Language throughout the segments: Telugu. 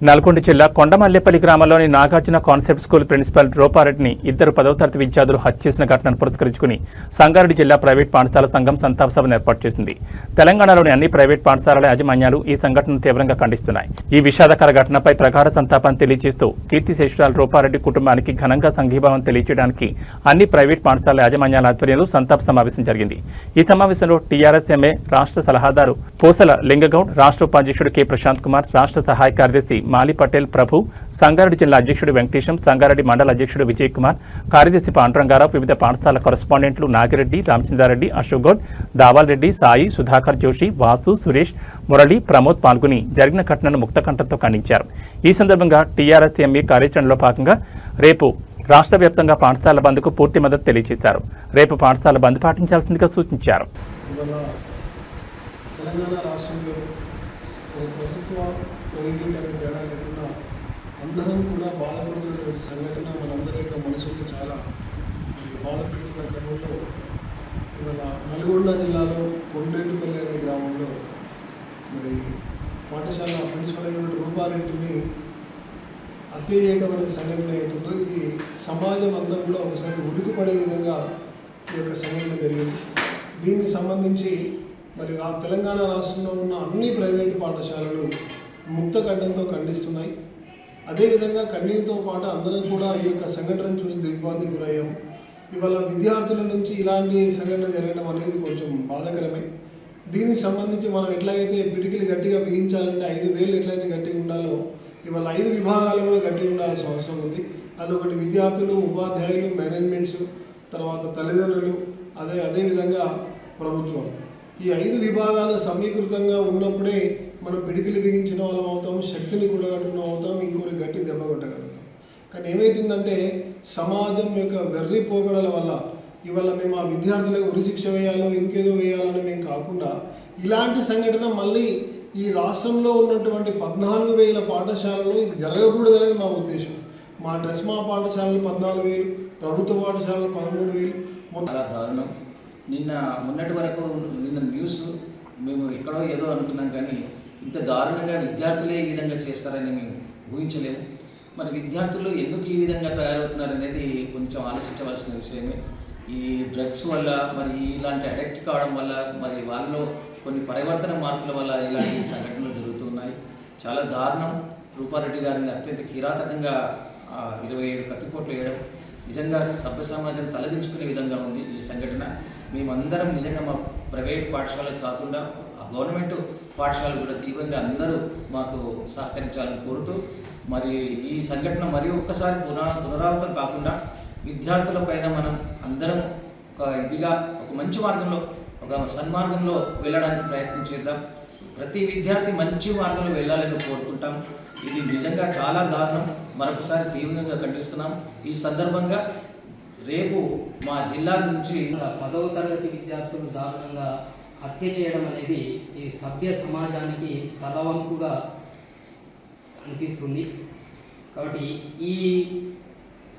నల్గొండ జిల్లా కొండమల్లేపల్లి గ్రామంలోని నాగార్జున కాన్సెప్ట్ స్కూల్ ప్రిన్సిపల్ రూపారెడ్డిని ఇద్దరు 10వ తరగతి విద్యార్థులు హత్య చేసిన ఘటనను పురస్కరించుకుని సంగారెడ్డి జిల్లా ప్రైవేట్ పాఠశాల సంఘం సంతాప సభను ఏర్పాటు చేసింది. తెలంగాణలోని అన్ని ప్రైవేట్ పాఠశాలల యాజమాన్యాలు ఈ సంఘటనను తీవ్రంగా ఖండిస్తున్నాయి. ఈ విషాదకర ఘటనపై ప్రగాఢ సంతాపాన్ని తెలియజేస్తూ కీర్తిశేషురాలు రూపారెడ్డి కుటుంబానికి ఘనంగా సంఘీభావం తెలియజేయడానికి అన్ని ప్రైవేట్ పాఠశాల యాజమాన్యాల ఆధ్వర్యంలో సంతాప సమావేశం జరిగింది. ఈ సమావేశంలో టీఆర్ఎస్ ఎంఏ రాష్ట్ర సలహాదారు పూసల లింగగౌడ్, రాష్ట్ర ఉపాధ్యక్షుడు కె ప్రశాంత్ కుమార్, రాష్ట్ర సహాయ కార్యదర్శి మాలి పటేల్ ప్రభు, సంగారెడ్డి జిల్లా అధ్యక్షుడు వెంకటేశం, సంగారెడ్డి మండల అధ్యక్షుడు విజయ్ కుమార్, కార్యదర్శి పాండురంగారావు, వివిధ పాఠశాల కరస్పాండెంట్లు నాగిరెడ్డి, రామచంద్రారెడ్డి, అశోక్ గౌడ్, దావాల్ రెడ్డి, సాయి, సుధాకర్ జోషి, వాసు, సురేష్, మురళి, ప్రమోద్ పాల్గొని జరిగిన ఘటనను ముక్తకంఠంతో ఖండించారు. ఈ సందర్భంగా టీఆర్ఎస్ ఎంఈ కార్యాచరణలో భాగంగా రేపు రాష్ట్ర వ్యాప్తంగా పాఠశాల బంద్కు పూర్తి మద్దతు తెలియజేశారు. రేపు పాఠశాల బంద్ పాటించాల్సిందిగా సూచించారు. తెలంగాణ రాష్ట్రంలో ప్రభుత్వ ప్రైవేట్ అనే తేడా లేకుండా అందరం కూడా బాధపడుతున్న సంఘటన మనందరి యొక్క మనసుకి చాలా బాధపెడుతున్న క్రమంలో ఇవాళ నల్గొండ జిల్లాలో కొండేటిపల్లి అనే గ్రామంలో మరి పాఠశాల ప్రిన్సిపల్ అయినటువంటి రూపారెడ్డిని హత్య చేయడం అనే సంఘటన అవుతుందో ఇది సమాజం అంతా కూడా ఒకసారి ఉలికిపడే విధంగా ఈ యొక్క సంఘటన జరిగింది. దీనికి సంబంధించి మరి తెలంగాణ రాష్ట్రంలో ఉన్న అన్ని ప్రైవేటు పాఠశాలలు ముక్త ఖండంతో ఖండిస్తున్నాయి. అదేవిధంగా కన్నీటితో పాటు అందరం కూడా ఈ యొక్క సంఘటన చూసి దిగ్భ్రాంతికి గురయ్యాము. ఇవాళ విద్యార్థుల నుంచి ఇలాంటి సంఘటన జరగడం అనేది కొంచెం బాధాకరమే. దీనికి సంబంధించి మనం ఎట్లయితే పిడికిలు గట్టిగా బిగించాలంటే 5 వేలు ఎట్లయితే గట్టిగా ఉండాలో ఇవాళ 5 విభాగాలు కూడా గట్టిగా ఉండాల్సిన అవసరం ఉంది. అదొకటి విద్యార్థులు, ఉపాధ్యాయులు, మేనేజ్మెంట్స్, తర్వాత తల్లిదండ్రులు, అదేవిధంగా ప్రభుత్వం. ఈ 5 విభాగాలు సమీకృతంగా ఉన్నప్పుడే మనం పిడికిలు బిగించిన వాళ్ళం అవుతాం, శక్తిని కూడగట్టుకున్న అవుతాం, ఇంకొకటి గట్టి దెబ్బ కొట్టగలుగుతాం. కానీ ఏమవుతుందంటే సమాజం యొక్క వెర్రి పోకడల వల్ల ఇవాళ మేము ఆ విద్యార్థులకు ఉరిశిక్ష వేయాలో ఇంకేదో వేయాలని మేము కాకుండా ఇలాంటి సంఘటన మళ్ళీ ఈ రాష్ట్రంలో ఉన్నటువంటి 14,000 పాఠశాలలో ఇది జరగకూడదనేది మా ఉద్దేశం. మా డ్రెస్మా పాఠశాలలు 14,000, ప్రభుత్వ పాఠశాలలు 13,000. చాలా దారుణం. మొన్నటి వరకు నిన్న న్యూస్ మేము ఎక్కడో ఏదో అనుకున్నాం, కానీ ఇంత దారుణంగా విద్యార్థులే ఈ విధంగా చేస్తారని మేము ఊహించలేము. మరి విద్యార్థులు ఎందుకు ఈ విధంగా తయారవుతున్నారు అనేది కొంచెం ఆలోచించవలసిన విషయమే. ఈ డ్రగ్స్ వల్ల, మరి ఇలాంటి అడిక్ట్ కావడం వల్ల, మరి వాళ్ళలో కొన్ని పరివర్తన మార్పుల వల్ల ఇలాంటి సంఘటనలు జరుగుతున్నాయి. చాలా దారుణం. రూపారెడ్డి గారిని అత్యంత కిరాతకంగా 27 కత్తిపోట్లు వేయడం నిజంగా సభ్య సమాజం తలదించుకునే విధంగా ఉంది ఈ సంఘటన. మేమందరం నిజంగా మా ప్రైవేట్ పాఠశాలకు కాకుండా గవర్నమెంట్ పాఠశాలలు కూడా తీవ్రంగా అందరూ మాకు సహకరించాలని కోరుతూ, మరి ఈ సంఘటన మరి ఒక్కసారి పునరావృతం కాకుండా విద్యార్థులపైన మనం అందరం ఒక మంచి మార్గంలో, ఒక సన్మార్గంలో వెళ్ళడానికి ప్రయత్నం చేద్దాం. ప్రతి విద్యార్థి మంచి మార్గంలో వెళ్ళాలని కోరుకుంటాం. ఇది నిజంగా చాలా దారుణం. మరొకసారి తీవ్రంగా ఖండిస్తున్నాం. ఈ సందర్భంగా రేపు మా జిల్లా నుంచి 10వ తరగతి విద్యార్థులు దారుణంగా హత్య చేయడం అనేది ఈ సభ్య సమాజానికి తలవంపుగా అనిపిస్తుంది. కాబట్టి ఈ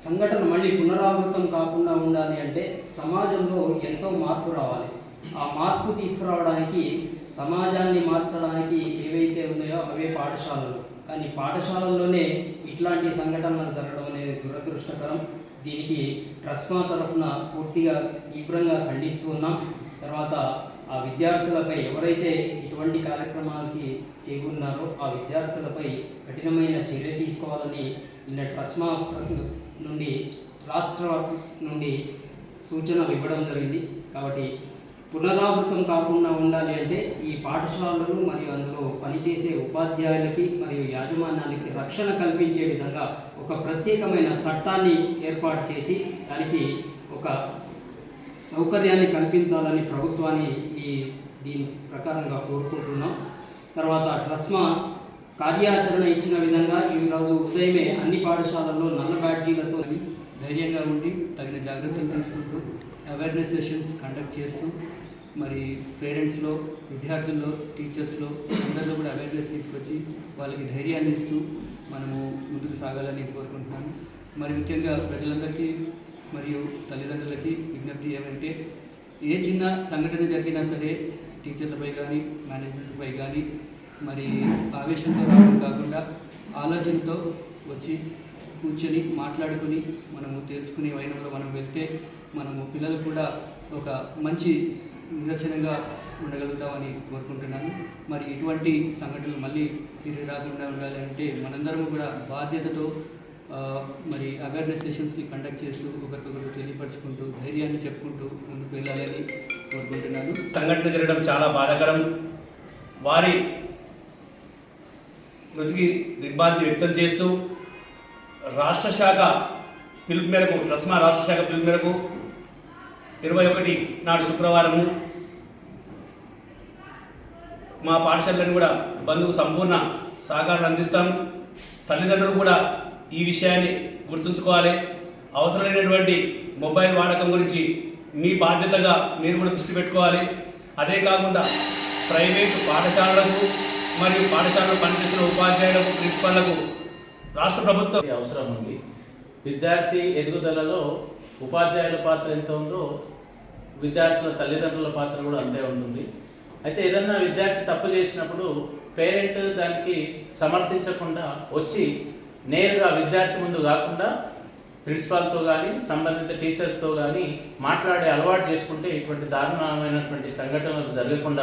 సంఘటన మళ్ళీ పునరావృతం కాకుండా ఉండాలి అంటే సమాజంలో ఎంతో మార్పు రావాలి. ఆ మార్పు తీసుకురావడానికి, సమాజాన్ని మార్చడానికి ఏవైతే ఉన్నాయో అవే పాఠశాలలు. కానీ పాఠశాలల్లోనే ఇట్లాంటి సంఘటనలు జరగడం అనేది దురదృష్టకరం. దీనికి ట్రస్మా తరఫున పూర్తిగా తీవ్రంగా ఖండిస్తూ ఉన్నాం. తర్వాత ఆ విద్యార్థులపై ఎవరైతే ఇటువంటి కార్యక్రమాలకి చేరున్నారో ఆ విద్యార్థులపై కఠినమైన చర్య తీసుకోవాలని నిన్న ట్రస్మా నుండి రాష్ట్ర నుండి సూచనలు ఇవ్వడం జరిగింది. కాబట్టి పునరావృతం కాకుండా ఉండాలి అంటే ఈ పాఠశాలలు మరియు అందులో పనిచేసే ఉపాధ్యాయులకి మరియు యాజమాన్యానికి రక్షణ కల్పించే విధంగా ఒక ప్రత్యేకమైన చట్టాన్ని ఏర్పాటు చేసి దానికి ఒక సౌకర్యాన్ని కల్పించాలని ప్రభుత్వాన్ని దీని ప్రకారంగా కోరుకుంటున్నాం. తర్వాత ట్రస్మా కార్యాచరణ ఇచ్చిన విధంగా ఈరోజు ఉదయమే అన్ని పాఠశాలల్లో నల్ల బ్యాడ్జీలతో ధైర్యంగా ఉండి తగిన జాగ్రత్తలు తీసుకుంటూ అవేర్నెస్ సెషన్స్ కండక్ట్ చేస్తూ, మరి పేరెంట్స్లో, విద్యార్థుల్లో, టీచర్స్లో అందరిలో కూడా అవేర్నెస్ తీసుకొచ్చి వాళ్ళకి ధైర్యాన్ని ఇస్తూ మనము ముందుకు సాగాలని కోరుకుంటున్నాను. మరి ముఖ్యంగా ప్రజలందరికీ మరియు తల్లిదండ్రులకి విజ్ఞప్తి ఏమంటే, ఏ చిన్న సంఘటన జరిగినా సరే టీచర్లపై కానీ మేనేజ్మెంట్పై కానీ మరి ఆవేశంతో రావడం కాకుండా ఆలోచనతో వచ్చి కూర్చొని మాట్లాడుకుని మనము తెలుసుకునే వైనంలో మనం వెళ్తే మనము పిల్లలు కూడా ఒక మంచి నిదర్శనంగా ఉండగలుగుతామని కోరుకుంటున్నాను. మరి ఇటువంటి సంఘటనలు మళ్ళీ తిరిగి రాకుండా ఉండాలంటే మనందరము కూడా బాధ్యతతో మరి అవేర్నెస్ సెషన్స్ని కండక్ట్ చేస్తూ ఒకరికొకరు తెలియపరచుకుంటూ ధైర్యాన్ని చెప్పుకుంటూ ముందుకు వెళ్ళాలని కోరుకుంటున్నాను. సంఘటన జరగడం చాలా బాధాకరం. వారి మృతికి దిగ్భ్రాంతి వ్యక్తం చేస్తూ రాష్ట్ర శాఖ పిలుపు మేరకు ట్రస్మా రాష్ట్ర శాఖ పిలుపు మేరకు 21 నాడు శుక్రవారము మా పాఠశాలను కూడా బంధువుకు సంపూర్ణ సహకారం అందిస్తాం. తల్లిదండ్రులు కూడా ఈ విషయాన్ని గుర్తుంచుకోవాలి. అవసరమైనటువంటి మొబైల్ వాడకం గురించి మీ బాధ్యతగా మీరు కూడా దృష్టి పెట్టుకోవాలి. అదే కాకుండా ప్రైవేటు పాఠశాలలకు మరియు పాఠశాలలో పనిచేస్తున్న ఉపాధ్యాయులకు ప్రిన్సిపల్లకు రాష్ట్ర ప్రభుత్వం అవసరం ఉంది. విద్యార్థి ఎదుగుదలలో ఉపాధ్యాయుల పాత్ర ఎంత ఉందో విద్యార్థుల తల్లిదండ్రుల పాత్ర కూడా అంతే ఉంటుంది. అయితే ఏదన్నా విద్యార్థి తప్పు చేసినప్పుడు పేరెంట్ దానికి సమర్థించకుండా వచ్చి నేరుగా విద్యార్థి ముందు కాకుండా ప్రిన్సిపాల్తో కానీ సంబంధిత టీచర్స్తో కానీ మాట్లాడే అలవాటు చేసుకుంటే ఇటువంటి దారుణమైనటువంటి సంఘటనలు జరగకుండా